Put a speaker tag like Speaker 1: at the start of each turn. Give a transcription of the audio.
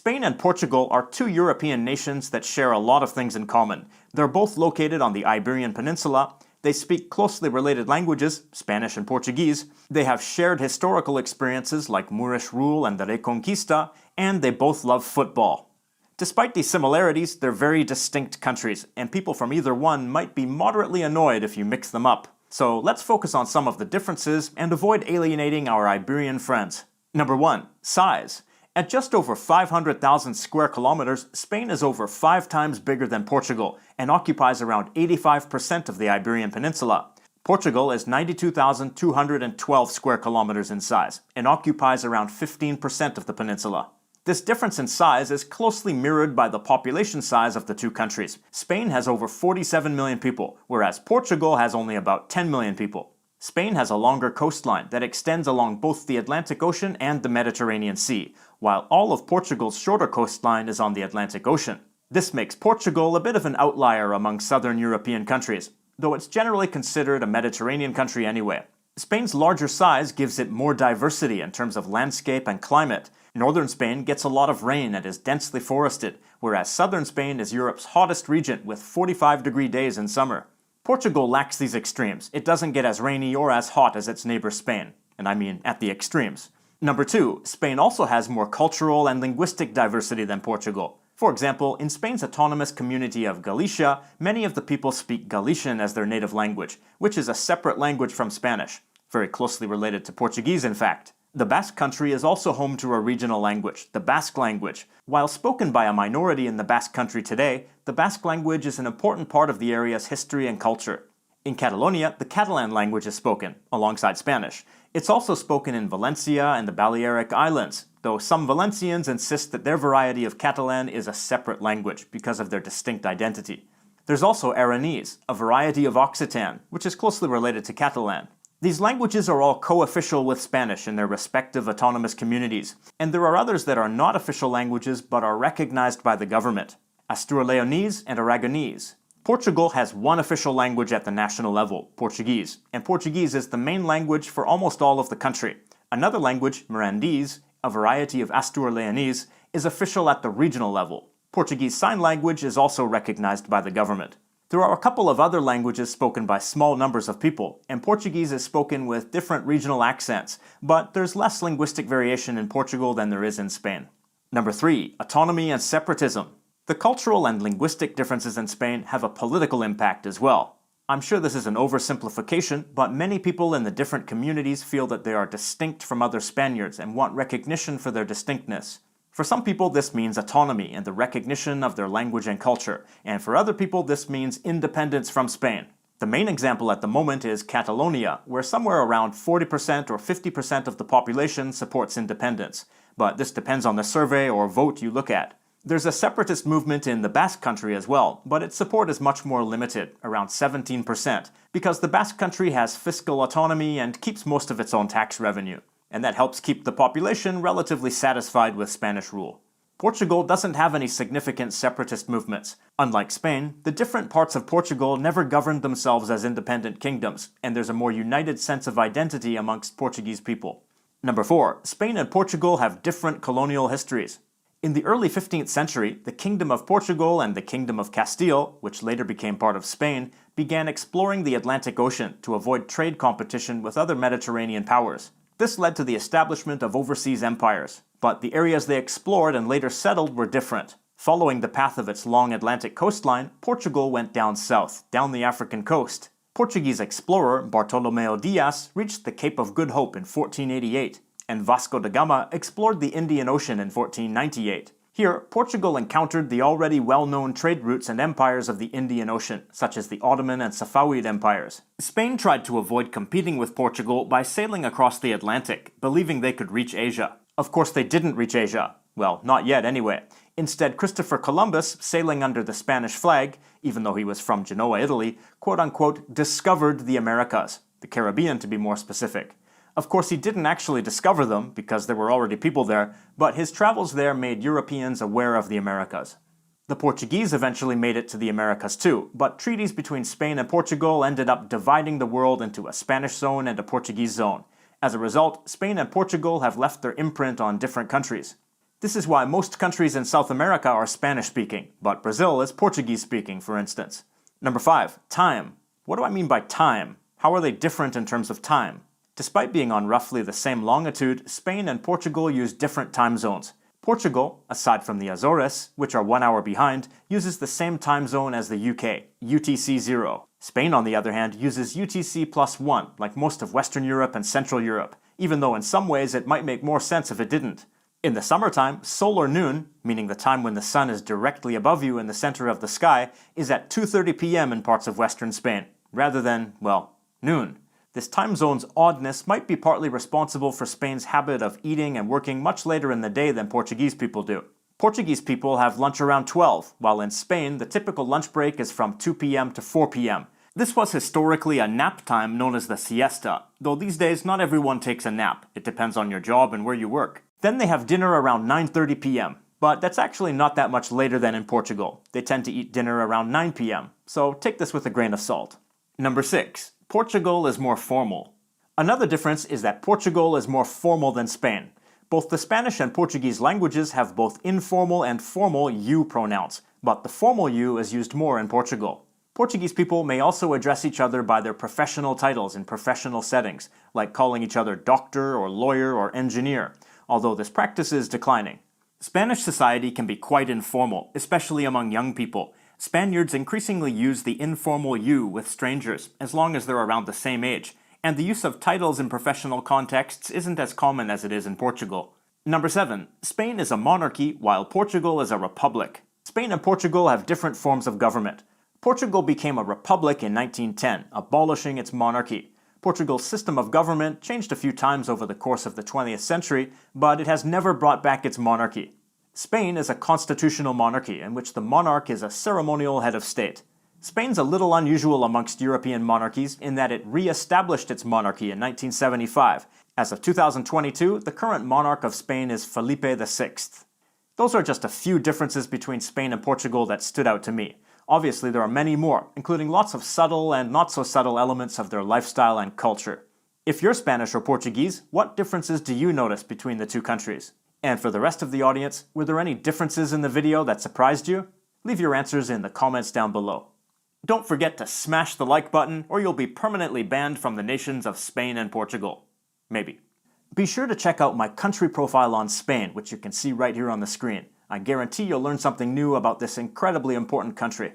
Speaker 1: Spain and Portugal are two European nations that share a lot of things in common. They're both located on the Iberian Peninsula. They speak closely related languages, Spanish and Portuguese. They have shared historical experiences like Moorish rule and the Reconquista, and they both love football. Despite these similarities, they're very distinct countries, and people from either one might be moderately annoyed if you mix them up. So let's focus on some of the differences and avoid alienating our Iberian friends. Number 1. Size. At just over 500,000 square kilometers, Spain is over 5 times bigger than Portugal and occupies around 85% of the Iberian Peninsula. Portugal is 92,212 square kilometers in size and occupies around 15% of the peninsula. This difference in size is closely mirrored by the population size of the two countries. Spain has over 47 million people, whereas Portugal has only about 10 million people. Spain has a longer coastline that extends along both the Atlantic Ocean and the Mediterranean Sea, while all of Portugal's shorter coastline is on the Atlantic Ocean. This makes Portugal a bit of an outlier among southern European countries, though it's generally considered a Mediterranean country anyway. Spain's larger size gives it more diversity in terms of landscape and climate. Northern Spain gets a lot of rain and is densely forested, whereas southern Spain is Europe's hottest region with 45-degree days in summer. Portugal lacks these extremes. It doesn't get as rainy or as hot as its neighbor Spain, and I mean at the extremes. Number 2, Spain also has more cultural and linguistic diversity than Portugal. For example, in Spain's autonomous community of Galicia, many of the people speak Galician as their native language, which is a separate language from Spanish, very closely related to Portuguese in fact. The Basque Country is also home to a regional language, the Basque language. While spoken by a minority in the Basque Country today, the Basque language is an important part of the area's history and culture. In Catalonia, the Catalan language is spoken, alongside Spanish. It's also spoken in Valencia and the Balearic Islands, though some Valencians insist that their variety of Catalan is a separate language because of their distinct identity. There's also Aranese, a variety of Occitan, which is closely related to Catalan. These languages are all co-official with Spanish in their respective autonomous communities, and there are others that are not official languages but are recognized by the government. Astur-Leonese and Aragonese. Portugal has one official language at the national level, Portuguese, and Portuguese is the main language for almost all of the country. Another language, Mirandese, a variety of Astur-Leonese, is official at the regional level. Portuguese Sign Language is also recognized by the government. There are a couple of other languages spoken by small numbers of people, and Portuguese is spoken with different regional accents, but there's less linguistic variation in Portugal than there is in Spain. Number 3. Autonomy and separatism. The cultural and linguistic differences in Spain have a political impact as well. I'm sure this is an oversimplification, but many people in the different communities feel that they are distinct from other Spaniards and want recognition for their distinctness. For some people, this means autonomy and the recognition of their language and culture, and for other people, this means independence from Spain. The main example at the moment is Catalonia, where somewhere around 40% or 50% of the population supports independence, but this depends on the survey or vote you look at. There's a separatist movement in the Basque Country as well, but its support is much more limited, around 17%, because the Basque Country has fiscal autonomy and keeps most of its own tax revenue, and that helps keep the population relatively satisfied with Spanish rule. Portugal doesn't have any significant separatist movements. Unlike Spain, the different parts of Portugal never governed themselves as independent kingdoms, and there's a more united sense of identity amongst Portuguese people. Number 4. Spain and Portugal have different colonial histories. In the early 15th century, the Kingdom of Portugal and the Kingdom of Castile, which later became part of Spain, began exploring the Atlantic Ocean to avoid trade competition with other Mediterranean powers. This led to the establishment of overseas empires, but the areas they explored and later settled were different. Following the path of its long Atlantic coastline, Portugal went down south, down the African coast. Portuguese explorer Bartolomeu Dias reached the Cape of Good Hope in 1488, and Vasco da Gama explored the Indian Ocean in 1498. Here, Portugal encountered the already well-known trade routes and empires of the Indian Ocean, such as the Ottoman and Safavid empires. Spain tried to avoid competing with Portugal by sailing across the Atlantic, believing they could reach Asia. Of course, they didn't reach Asia. Well, not yet anyway. Instead, Christopher Columbus, sailing under the Spanish flag, even though he was from Genoa, Italy, quote-unquote, discovered the Americas, the Caribbean to be more specific. Of course, he didn't actually discover them, because there were already people there, but his travels there made Europeans aware of the Americas. The Portuguese eventually made it to the Americas too, but treaties between Spain and Portugal ended up dividing the world into a Spanish zone and a Portuguese zone. As a result, Spain and Portugal have left their imprint on different countries. This is why most countries in South America are Spanish-speaking, but Brazil is Portuguese-speaking, for instance. Number 5. Time. What do I mean by time? How are they different in terms of time? Despite being on roughly the same longitude, Spain and Portugal use different time zones. Portugal, aside from the Azores, which are 1 hour behind, uses the same time zone as the UK, UTC 0. Spain, on the other hand, uses UTC +1, like most of Western Europe and Central Europe, even though in some ways it might make more sense if it didn't. In the summertime, solar noon, meaning the time when the sun is directly above you in the center of the sky, is at 2:30 p.m. in parts of western Spain, rather than, well, noon. This time zone's oddness might be partly responsible for Spain's habit of eating and working much later in the day than Portuguese people do. Portuguese people have lunch around 12, while in Spain the typical lunch break is from 2 p.m. to 4 p.m. This was historically a nap time known as the siesta, though these days not everyone takes a nap. It depends on your job and where you work. Then they have dinner around 9:30 p.m., but that's actually not that much later than in Portugal. They tend to eat dinner around 9 p.m., so take this with a grain of salt. Number 6. Portugal is more formal. Another difference is that Portugal is more formal than Spain. Both the Spanish and Portuguese languages have both informal and formal you pronouns, but the formal you is used more in Portugal. Portuguese people may also address each other by their professional titles in professional settings, like calling each other doctor or lawyer or engineer, although this practice is declining. Spanish society can be quite informal, especially among young people. Spaniards increasingly use the informal you with strangers, as long as they're around the same age, and the use of titles in professional contexts isn't as common as it is in Portugal. Number 7. Spain is a monarchy, while Portugal is a republic. Spain and Portugal have different forms of government. Portugal became a republic in 1910, abolishing its monarchy. Portugal's system of government changed a few times over the course of the 20th century, but it has never brought back its monarchy. Spain is a constitutional monarchy in which the monarch is a ceremonial head of state. Spain's a little unusual amongst European monarchies in that it re-established its monarchy in 1975. As of 2022, the current monarch of Spain is Felipe VI. Those are just a few differences between Spain and Portugal that stood out to me. Obviously, there are many more, including lots of subtle and not so subtle elements of their lifestyle and culture. If you're Spanish or Portuguese, what differences do you notice between the two countries? And for the rest of the audience, were there any differences in the video that surprised you? Leave your answers in the comments down below. Don't forget to smash the like button or you'll be permanently banned from the nations of Spain and Portugal. Maybe. Be sure to check out my country profile on Spain, which you can see right here on the screen. I guarantee you'll learn something new about this incredibly important country.